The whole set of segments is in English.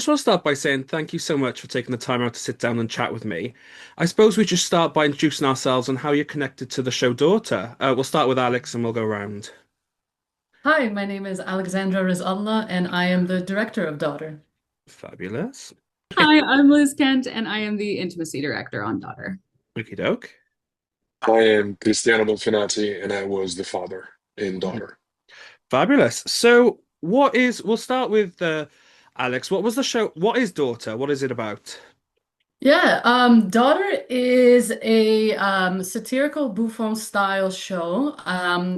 Just want to start by saying thank you so much for taking the time out to sit down and chat with me. I suppose we just start by introducing ourselves and how you're connected to the show Daughter. We'll start with Alex and we'll go round. Hi, my name is Alexandra Rizallah, and I am the director of Daughter. Fabulous. Hi, I'm Liz Kent, and I am the intimacy director on Daughter. Okie doke. I am Cristiano Bonfinati, and I was the father in Daughter. Fabulous. We'll start with Alex. What was the show? What is Daughter? What is it about? Yeah, Daughter is a satirical Buffon style show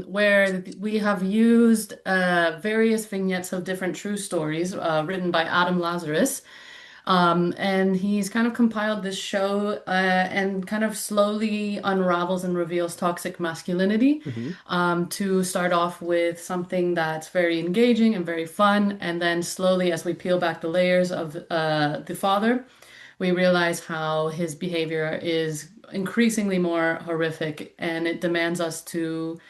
where we have used various vignettes of different true stories written by Adam Lazarus. And he's kind of compiled this show and kind of slowly unravels and reveals toxic masculinity Hmm. to start off with something that's very engaging and very fun. And then slowly, as we peel back the layers of the father, we realize how his behavior is increasingly more horrific and it demands us to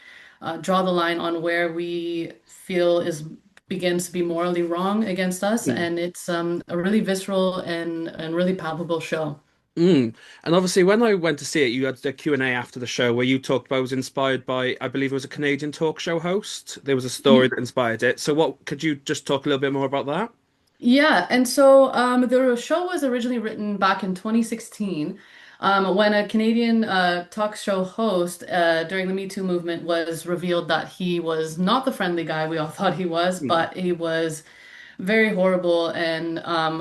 draw the line on where we feel is begins to be morally wrong against us, and it's a really visceral and really palpable show. Mm. And obviously, when I went to see it, you had the Q&A after the show where you talked about it was inspired by, I believe it was a Canadian talk show host. There was a story that inspired it. So what could you just talk a little bit more about that? Yeah, and so the show was originally written back in 2016 when a Canadian talk show host during the Me Too movement was revealed that he was not the friendly guy we all thought he was, Mm. but he was very horrible, and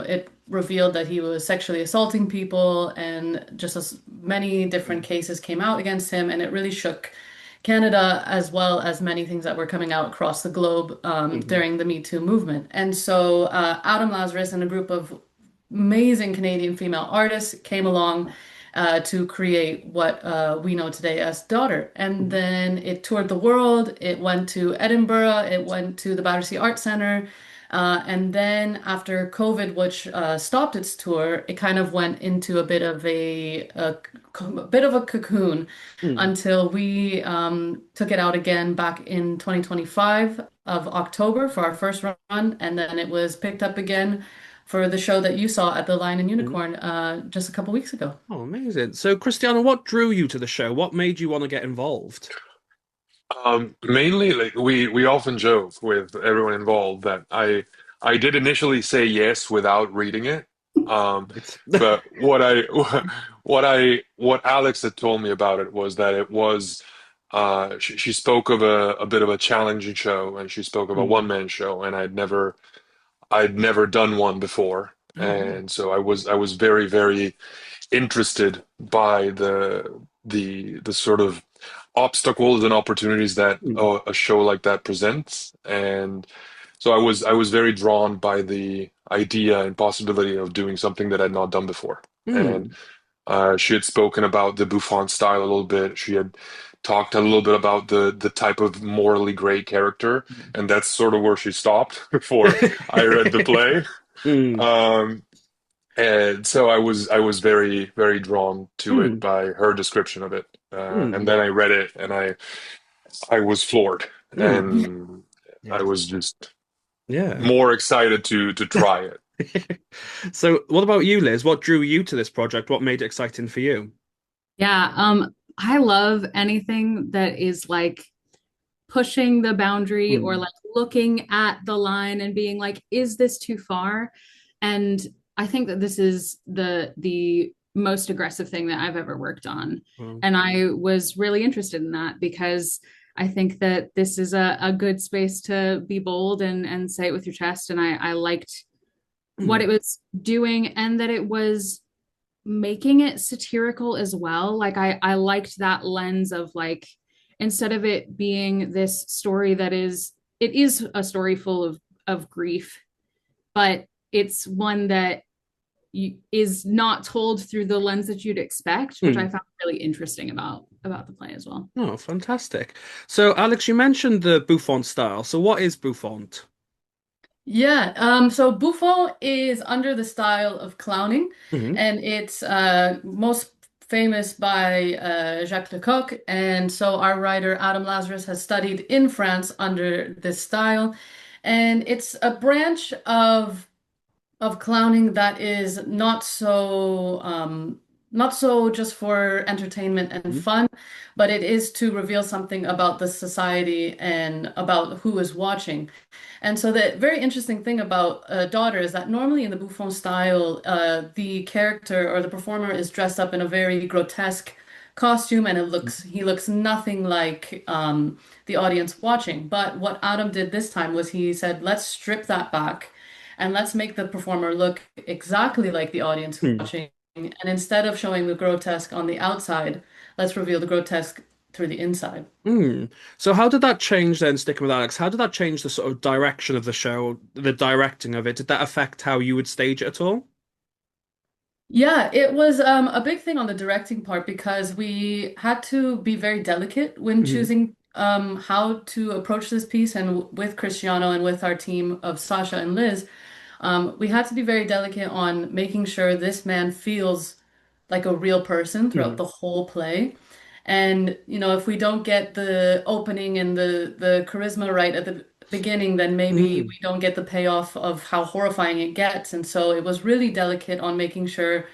it revealed that he was sexually assaulting people, and just as many different cases came out against him, and it really shook Canada as well as many things that were coming out across the globe Hmm. during the Me Too movement. And so Adam Lazarus and a group of amazing Canadian female artists came along to create what we know today as Daughter. And then it toured the world. It went to Edinburgh. It went to the Battersea Art Centre. And then after COVID, which stopped its tour, it kind of went into a bit of a bit of a cocoon Mm. until we took it out again back in 2025 of October for our first run, and then it was picked up again for the show that you saw at the Lion and Mm. Unicorn just a couple weeks ago. Oh, amazing. So, Cristiano, what drew you to the show? What made you want to get involved? Mainly, like we often joke with everyone involved that I did initially say yes without reading it. Um, It's but what Alex had told me about it was that it was she spoke of a bit of a challenging show, and she spoke of a Mm. one-man show, and I'd never done one before, Oh, wow. and so I was very interested by the sort of obstacles and opportunities that Mm. a show like that presents. And so I was very drawn by the idea and possibility of doing something that I'd not done before. And Mm. she had spoken about the Buffon style a little bit. She had talked a little bit about the type of morally gray character, and that's sort of where she stopped before I read the play. Mm. Um, and so I was very drawn to it Mm. by her description of it. And Mm. then I read it, and I was floored, Mm. and I Yeah. was just Yeah. more excited to try it. So, what about you, Liz? What drew you to this project? What made it exciting for you? Yeah, I love anything that is like pushing the boundary or Mm. like looking at the line and being like, is this too far? And I think that this is the most aggressive thing that I've ever worked on. Well, And I was really interested in that because I think that this is a good space to be bold and say it with your chest. And I liked what mm. it was doing and that it was making it satirical as well. Like I liked that lens of like instead of it being this story that is it is a story full of grief, but it's one that is not told through the lens that you'd expect, which I Mm. found really interesting about the play as well. Oh, fantastic. So, Alex, you mentioned the Buffon style. So, what is Buffon? Yeah, so Buffon is under the style of clowning, Hmm. and it's most famous by Jacques Lecoq. And so our writer Adam Lazarus has studied in France under this style, and it's a branch of of clowning that is not so just for entertainment and Mhm. fun, but it is to reveal something about the society and about who is watching. And so the very interesting thing about Daughter is that normally in the Buffon style, the character or the performer is dressed up in a very grotesque costume, and he looks nothing like the audience watching. But what Adam did this time was he said, let's strip that back and let's make the performer look exactly like the audience Hmm. watching. And instead of showing the grotesque on the outside, let's reveal the grotesque through the inside. Hmm. So how did that change then, sticking with Alex? How did that change the sort of direction of the show, the directing of it? Did that affect how you would stage it at all? Yeah, it was a big thing on the directing part because we had to be very delicate when Hmm. choosing how to approach this piece. And with Cristiano and with our team of Sasha and Liz, we had to be very delicate on making sure this man feels like a real person throughout Hmm. the whole play. And, you know, if we don't get the opening and the charisma right at the beginning, then maybe Hmm. we don't get the payoff of how horrifying it gets. And so it was really delicate on making sure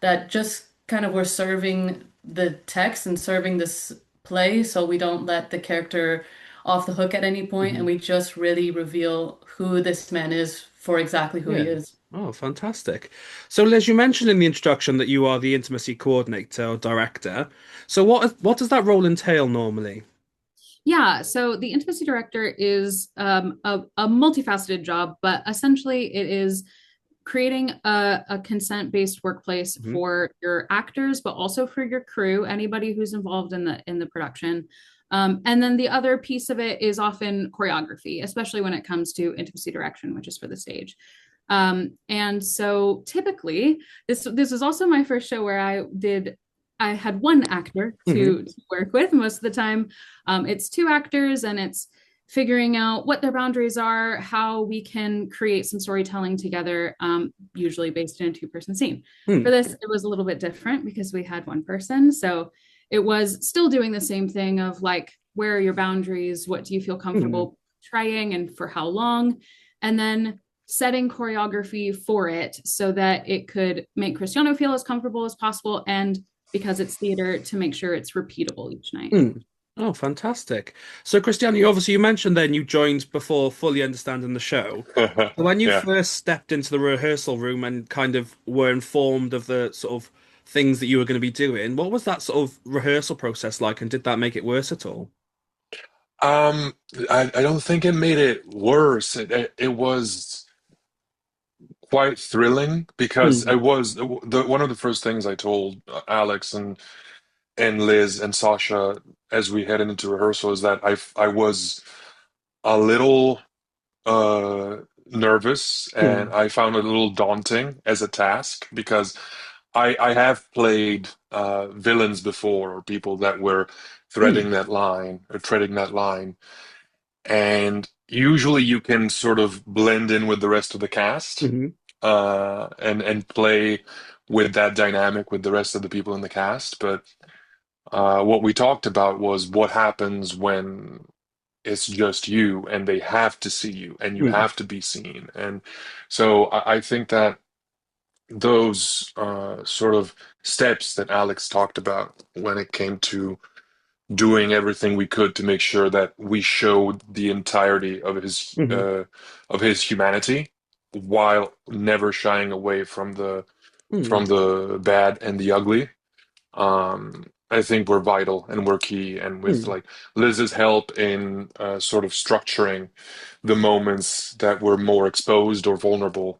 that just kind of we're serving the text and serving this play so we don't let the character off the hook at any point, and Hmm. we just really reveal who this man is for exactly who he Yeah. is. Oh, fantastic. So, Liz, you mentioned in the introduction that you are the intimacy coordinator or director. So, what does that role entail normally? Yeah, so the intimacy director is a multifaceted job, but essentially it is creating a consent-based workplace Hmm. for your actors, but also for your crew, anybody who's involved in the production. And then the other piece of it is often choreography, especially when it comes to intimacy direction, which is for the stage. And so typically, this was also my first show where I had one actor Hmm. to work with most of the time. It's two actors, and it's figuring out what their boundaries are, how we can create some storytelling together, usually based in a two-person scene. Hmm. For this, it was a little bit different because we had one person. So it was still doing the same thing of like, where are your boundaries? What do you feel Hmm. comfortable trying and for how long? And then setting choreography for it so that it could make Cristiano feel as comfortable as possible, and because it's theater, to make sure it's repeatable each night. Hmm. Oh, fantastic. So, Christiane, you mentioned then you joined before fully understanding the show. So when you Yeah. first stepped into the rehearsal room and kind of were informed of the sort of things that you were going to be doing, what was that sort of rehearsal process like, and did that make it worse at all? Um, I don't think it made it worse. It was quite thrilling because Hmm. I was one of the first things I told Alex and Liz and Sasha as we headed into rehearsal is that I was a little nervous, and Hmm. I found it a little daunting as a task because I have played villains before, or people that were Hmm. threading that line or treading that line, and usually you can sort of blend in with the rest of the cast Hmm. and play with that dynamic with the rest of the people in the cast. But what we talked about was what happens when it's just you and they have to see you and you Hmm. have to be seen. And so I think that those sort of steps that Alex talked about when it came to doing everything we could to make sure that we showed the entirety Hmm. of his humanity while never shying away Hmm. from the bad and the ugly. I think we're vital and we're key. And with Hmm. like Liz's help in sort of structuring the moments that were more exposed or vulnerable,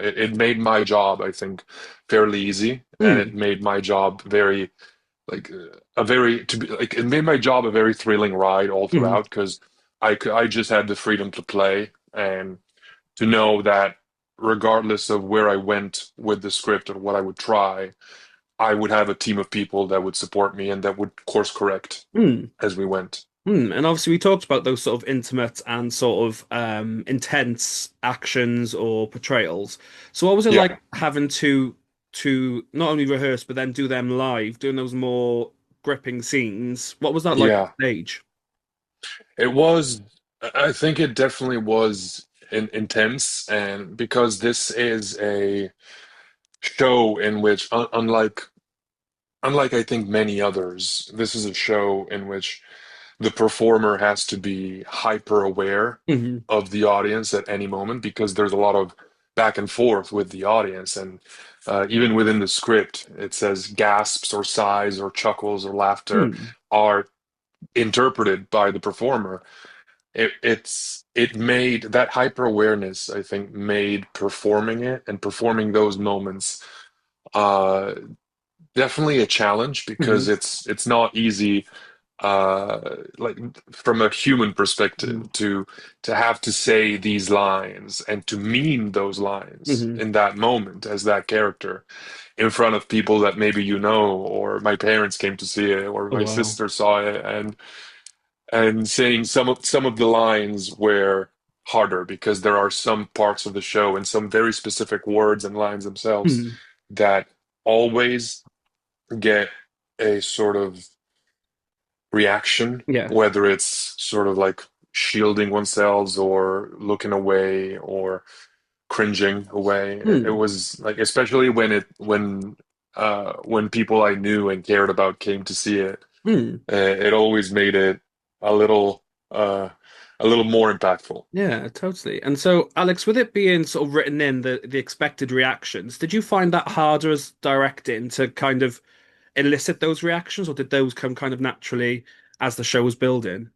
it made my job, I think, fairly easy, and it Hmm. made my job very like a very to be like it made my job a very thrilling ride all Hmm. throughout because I just had the freedom to play and to know that regardless of where I went with the script or what I would try, I would have a team of people that would support me and that would course correct Hmm. as we went. Hmm. And obviously, we talked about those sort of intimate and sort of intense actions or portrayals. So, what was it Yeah, like having to not only rehearse but then do them live, doing those more gripping scenes? What was that like on yeah. stage? It was, I think it definitely was. intense, and because this is a show in which, unlike I think many others, this is a show in which the performer has to be hyper aware Hmm. of the audience at any moment because there's a lot of back and forth with the audience. And even within the script, it says gasps or sighs or chuckles or laughter Hmm. are interpreted by the performer. It made that hyper awareness, I think, made performing it and performing those moments uh, definitely a challenge because Hmm. it's not easy like from a human perspective Hmm. to have to say these lines and to mean those lines Hmm. in that moment as that character in front of people that maybe you know, or my parents came to see it, or Oh my wow. sister saw it, and saying some of the lines were harder because there are some parts of the show and some very specific words and lines themselves Hmm. that always get a sort of reaction, Yeah. whether it's sort of like shielding oneself or looking away or cringing away. It Hmm. was like, especially when people I knew and cared about came to see it, Hmm. it always made it a little uh, a little more impactful. Yeah, totally. And so, Alex, with it being sort of written in the expected reactions, did you find that harder as directing to kind of elicit those reactions, or did those come kind of naturally as the show was building?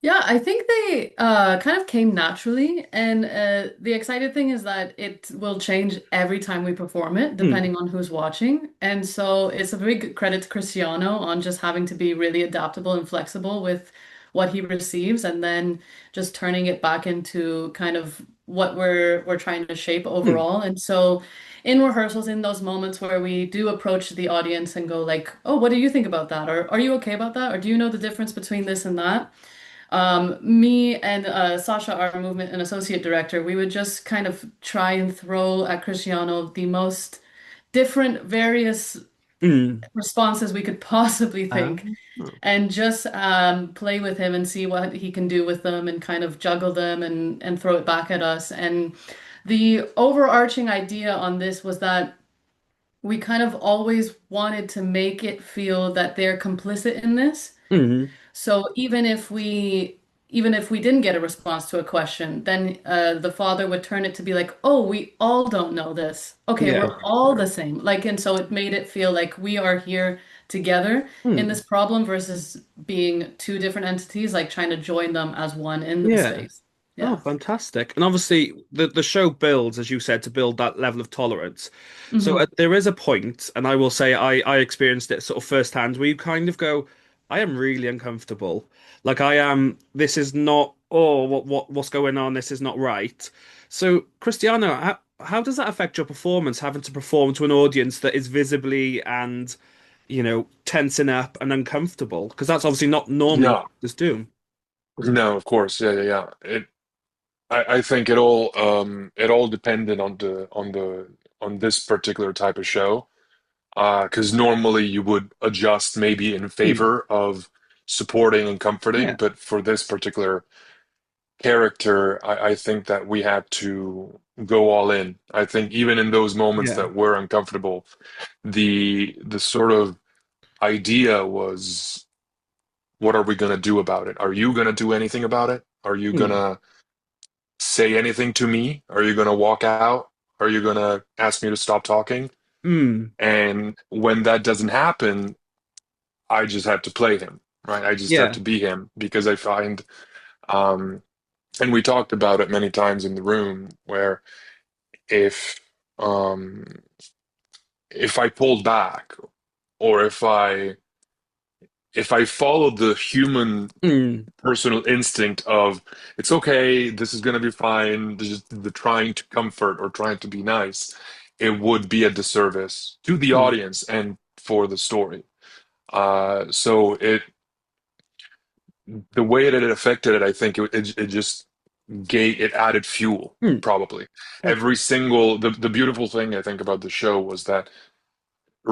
Yeah, I think they kind of came naturally, and the exciting thing is that it will change every time we perform it, Hmm. depending on who's watching. And so it's a big credit to Cristiano on just having to be really adaptable and flexible with what he receives, and then just turning it back into kind of what we're trying to shape Hmm. overall. And so in rehearsals, in those moments where we do approach the audience and go like, "Oh, what do you think about that?" Or "Are you okay about that?" Or "Do you know the difference between this and that?" Me and Sasha, our movement and associate director, we would just kind of try and throw at Cristiano the most different, various Hmm. responses we could possibly Ah. think, and just play with him and see what he can do with them, and kind of juggle them and throw it back at us. And the overarching idea on this was that we kind of always wanted to make it feel that they're complicit in this. Hmm. So even if we didn't get a response to a question, then the father would turn it to be like, "Oh, we all don't know this. Okay, Yeah. we're all the same." Like, and so it made it feel like we are here together in Hmm. this problem versus being two different entities, like trying to join them as one in the Yeah. space. Oh, Yeah. fantastic. And obviously the show builds, as you said, to build that level of tolerance. So Hmm. there is a point, and I will say I experienced it sort of firsthand, where you kind of go, I am really uncomfortable. Like I am, this is not, oh, what's going on? This is not right. So Cristiano, how does that affect your performance, having to perform to an audience that is visibly and, tensing up and uncomfortable? Because that's obviously not normally what No, actors do. no, of course, yeah, yeah, yeah. I think it all depended on this particular type of show. Because normally you would adjust maybe in Hmm. favor of supporting and Yeah. comforting, but for this particular character, I think that we had to go all in. I think even in those moments Yeah. that were uncomfortable, the sort of idea was, what are we gonna do about it? Are you gonna do anything about it? Are you Hmm. gonna say anything to me? Are you gonna walk out? Are you gonna ask me to stop talking? Hmm. And when that doesn't happen, I just have to play him, right? I just have Yeah. to be him because I find, um, and we talked about it many times in the room, where if um, if I pulled back or if I followed the human Hmm. personal instinct of it's okay, this is gonna be fine, just the trying to comfort or trying to be nice, it would be a disservice to the Hmm. audience and for the story. So the way that it affected it, I think it just it added fuel, Hmm. probably. Totally. The beautiful thing I think about the show was that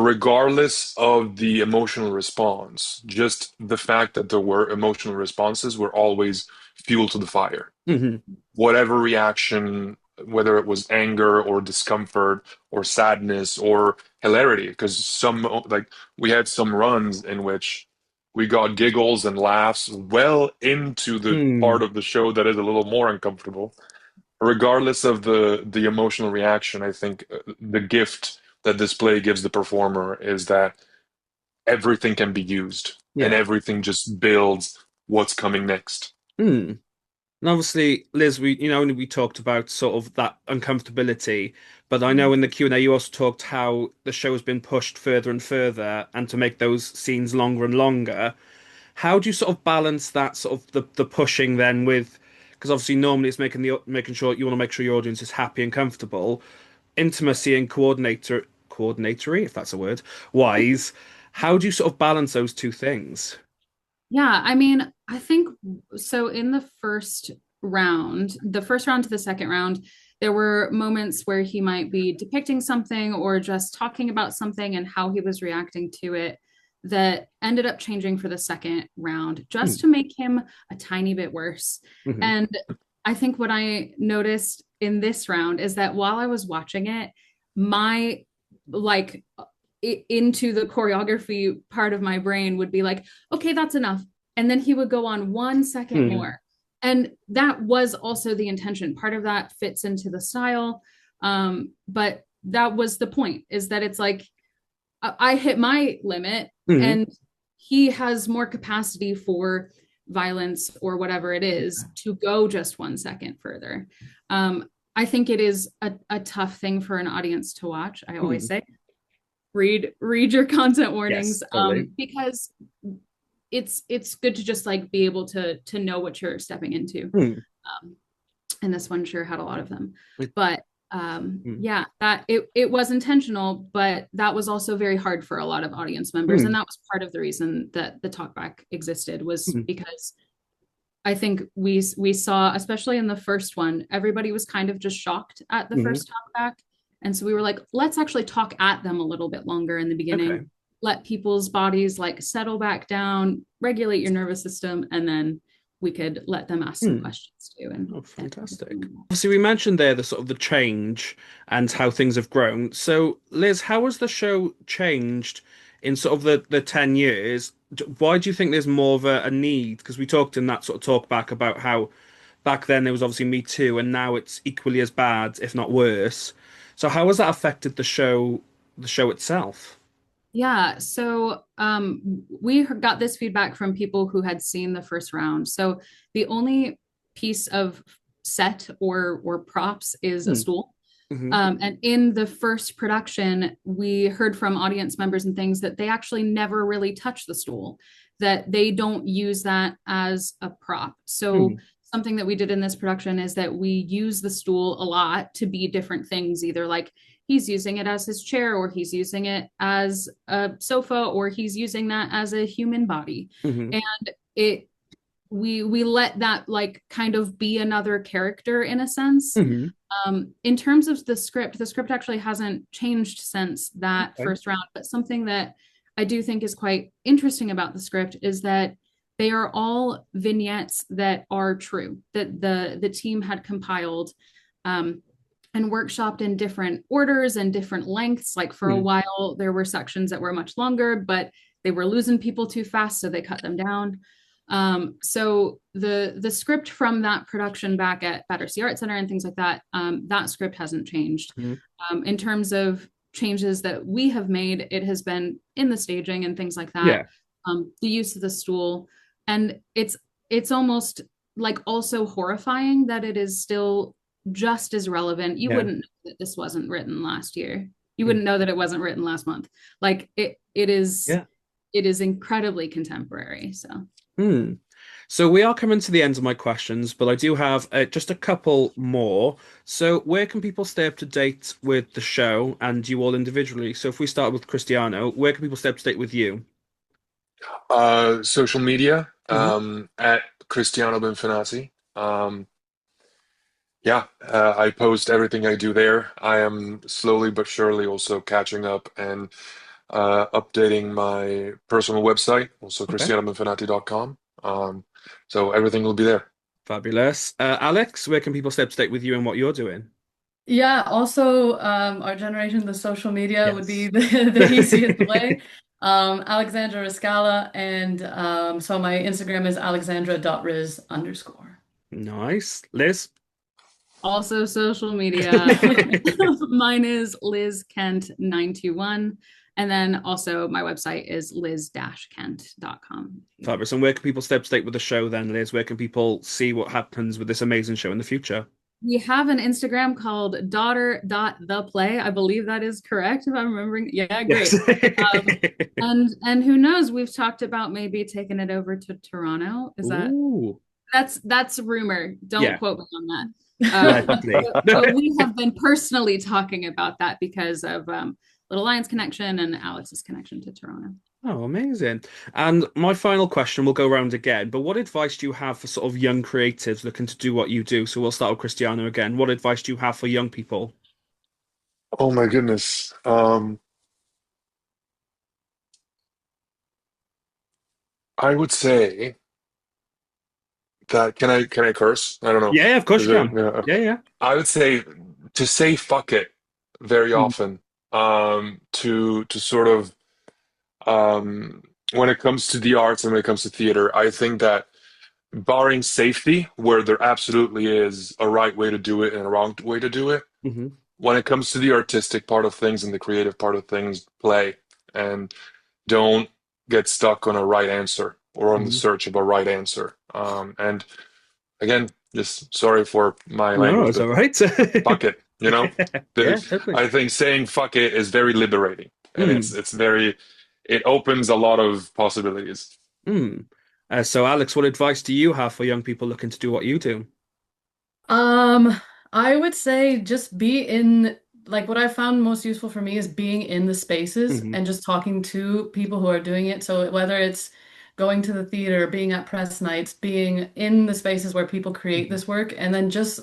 regardless of the emotional response, just the fact that there were emotional responses were always fuel to the fire. Hmm. Whatever reaction, whether it was anger or discomfort or sadness or hilarity, because like we had some runs in which we got giggles and laughs well into the part Mm. of the show that is a little more uncomfortable. Regardless of the emotional reaction, I think the gift that this play gives the performer is that everything can be used and Yeah. everything just builds what's coming next. Mm. And obviously, Liz, we talked about sort of that uncomfortability, but I know in the Q&A you also talked how the show has been pushed further and further and to make those scenes longer and longer. How do you sort of balance that sort of the pushing then with, because obviously normally it's making sure you want to make sure your audience is happy and comfortable, intimacy and coordinatory, if that's a word, wise. How do you sort of balance those two things? Yeah, I mean, I think so. In the first round to the second round, there were moments where he might be depicting something or just talking about something and how he was reacting to it that ended up changing for the second round just to make him a tiny bit worse. Mm-hmm. And I think what I noticed in this round is that while I was watching it, my like into the choreography part of my brain would be like, okay, that's enough. And then he would go on 1 second Mm-hmm. more. And that was also the intention. Part of that fits into the style. But that was the point, is that it's like I hit my limit Mm-hmm. and he has more capacity for violence or whatever it is to go just 1 second further. I think it is a tough thing for an audience to watch. I always Mm-hmm. say, read your content Yes, warnings, totally. because it's good to just like be able to know what you're stepping into. Mm. um, and this one sure had a lot of them, It- but mm. yeah, that it was intentional, but that was also very hard for a lot of audience members, and Mm. that was part of the reason that the talkback existed, was Mm. because I think we saw, especially in the first one, everybody was kind of just shocked at the Mhm. first talkback. And so we were like, let's actually talk at them a little bit longer in the beginning, Okay. let people's bodies like settle back down, regulate your nervous system, and then we could let them ask some Mm. questions too. And Oh, fantastic. Obviously, we mentioned there the sort of the change and how things have grown. So, Liz, how has the show changed in sort of the 10 years? Why do you think there's more of a need? Because we talked in that sort of talk back about how back then there was obviously Me Too, and now it's equally as bad, if not worse. So, how has that affected the show itself? Yeah, so we got this feedback from people who had seen the first round. So the only piece of set or props is a Mm. stool. Hmm. And in the first production, we heard from audience members and things that they actually never really touch the stool, that they don't use that as a prop. So Mm. something that we did in this production is that we use the stool a lot to be different things, either like he's using it as his chair, or he's using it as a sofa, or he's using that as a human body. Hmm. And it we let that like kind of be another character in a sense. Hmm. In terms of the script actually hasn't changed since that Okay. first round, but something that I do think is quite interesting about the script is that they are all vignettes that are true, that the team had compiled, um, and workshopped in different orders and different lengths. Like for a Mm. while, there were sections that were much longer, but they were losing people too fast, so they cut them down. So the script from that production back at Battersea Art Center and things like that, that script hasn't changed. Mhm. In terms of changes that we have made, it has been in the staging and things like that. Yeah. The use of the stool, and it's almost like also horrifying that it is still just as relevant. You Yeah. wouldn't know that this wasn't written last year. You Mm. wouldn't know that it wasn't written last month. Like it is Yeah. it is incredibly contemporary. So Hmm. So we are coming to the end of my questions, but I do have just a couple more. So where can people stay up to date with the show and you all individually? So if we start with Cristiano, where can people stay up to date with you? Social media, Hmm. at Cristiano Benfinati. Yeah, I post everything I do there. I am slowly but surely also catching up and updating my personal website, also Okay. cristianobenfinati.com. So everything will be there. Fabulous. Alex, where can people stay up to date with you and what you're doing? Yeah, also our generation, the social media would be Yes. the easiest way. Alexandra Riscala, and so my Instagram is alexandra.riz_. Nice. Liz? Also, social media. Mine is Liz Kent 921. And then also my website is liz-kent.com. Fabulous. And where can people stay up to date with the show then, Liz? Where can people see what happens with this amazing show in the future? We have an Instagram called daughter.theplay. I believe that is correct if I'm remembering. Yeah, Yes. great. And who knows, we've talked about maybe taking it over to Toronto. Is that Ooh. that's rumor. Don't Yeah, quote me on that. allegedly. But we have been personally talking about that because of Little Lion's connection and Alex's connection to Toronto. Oh, amazing. And my final question will go around again, but what advice do you have for sort of young creatives looking to do what you do? So we'll start with Cristiano again. What advice do you have for young people? Oh my goodness. I would say that can I curse? I don't know. Yeah, of course Is you it can. yeah. Yeah, yeah. I would say to say fuck it very Mm, often. To sort of when it comes to the arts and when it comes to theater, I think that barring safety, where there absolutely is a right way to do it and a wrong way to do it, hmm when it comes to the artistic part of things and the creative part of things, play and don't get stuck on a right answer or on the hmm search of a right answer. And again, just sorry for my No, language, it's but all right. fuck it, you know? Yeah, totally. I think saying fuck it is very liberating and Mm, it opens a lot of possibilities. mm. So, Alex, what advice do you have for young people looking to do what you do? Um, I would say just be in, like, what I found most useful for me is being in the spaces hmm and just talking to people who are doing it. So whether it's going to the theater, being at press nights, being in the spaces where people create hmm this work, and then just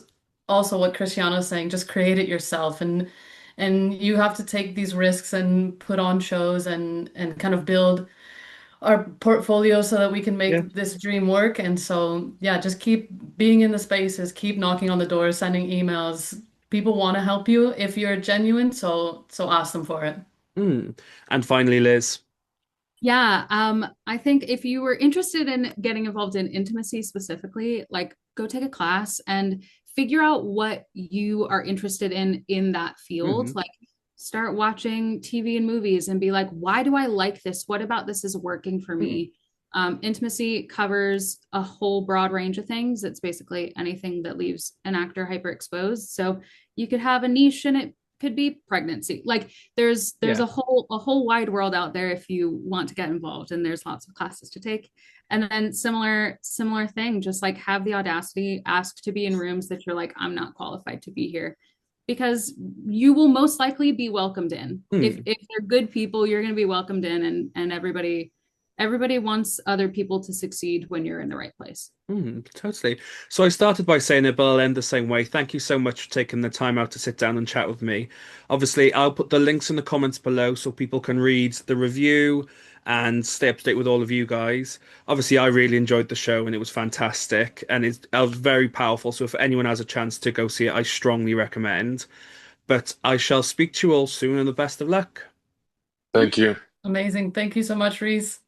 also what Cristiano's saying, just create it yourself. And you have to take these risks and put on shows and kind of build our portfolio so that we can Yeah. make this dream work. And so, yeah, just keep being in the spaces, keep knocking on the doors, sending emails. People want to help you if you're genuine, so ask them for it. Mm. And finally, Liz. Yeah, I think if you were interested in getting involved in intimacy specifically, like go take a class and figure out what you are interested in that field. hmm Like start watching TV and movies and be like, why do I like this? What about this is working for Mm. me? Intimacy covers a whole broad range of things. It's basically anything that leaves an actor hyperexposed. So you could have a niche and it could be pregnancy. Like there's Yeah. a whole wide world out there if you want to get involved, and there's lots of classes to take. And then similar thing, just like have the audacity, ask to be in rooms that you're like, I'm not qualified to be here, because you will most likely be welcomed in. Mm. If they're good people, you're going to be welcomed in, and everybody wants other people to succeed when you're in the right place. Totally. So I started by saying it, but I'll end the same way. Thank you so much for taking the time out to sit down and chat with me. Obviously, I'll put the links in the comments below so people can read the review and stay up to date with all of you guys. Obviously, I really enjoyed the show and it was fantastic and it was very powerful. So if anyone has a chance to go see it, I strongly recommend. But I shall speak to you all soon and the best of luck. Thank you. Amazing. Thank you so much, Rhys.